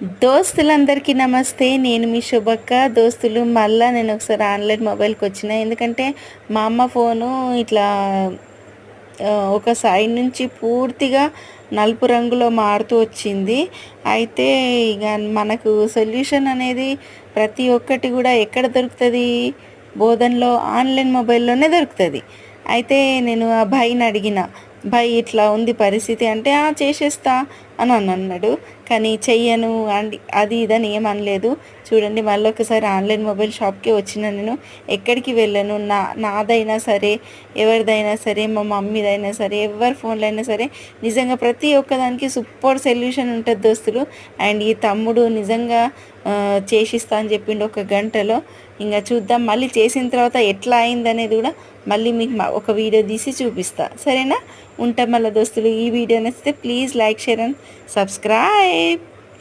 దోస్తులందరికీ నమస్తే. నేను మీ శుభక్క. దోస్తులు మళ్ళా నేను ఒకసారి ఆన్లైన్ మొబైల్కి వచ్చిన. ఎందుకంటే మా అమ్మ ఫోను ఇట్లా ఒక సైడ్ నుంచి పూర్తిగా నలుపు రంగులో మారుతూ వచ్చింది. అయితే ఇక మనకు సొల్యూషన్ అనేది ప్రతి ఒక్కటి కూడా ఎక్కడ దొరుకుతుంది? బోధనలో ఆన్లైన్ మొబైల్లోనే దొరుకుతుంది. అయితే నేను ఆ భాయిని అడిగిన, భాయ్ ఇట్లా ఉంది పరిస్థితి అంటే చేసేస్తా అని అన్నాడు. కానీ చెయ్యను అండి అది ఇదని ఏమనలేదు. చూడండి, మళ్ళీ ఒకసారి ఆన్లైన్ మొబైల్ షాప్కి వచ్చిన. నేను ఎక్కడికి వెళ్ళను. నాదైనా సరే, ఎవరిదైనా సరే, మా మమ్మీదైనా సరే, ఎవరి ఫోన్లో అయినా సరే, నిజంగా ప్రతి ఒక్కదానికి సూపర్ సొల్యూషన్ ఉంటుంది దోస్తులు. అండ్ ఈ తమ్ముడు నిజంగా చేసిస్తా అని చెప్పిండు ఒక గంటలో. ఇంకా చూద్దాం, మళ్ళీ చేసిన తర్వాత ఎట్లా అయిందనేది కూడా మళ్ళీ మీకు ఒక వీడియో తీసి చూపిస్తా. సరేనా? ఉంటాం మళ్ళీ దోస్తులు. ఈ వీడియో నచ్చితే please like, share and subscribe.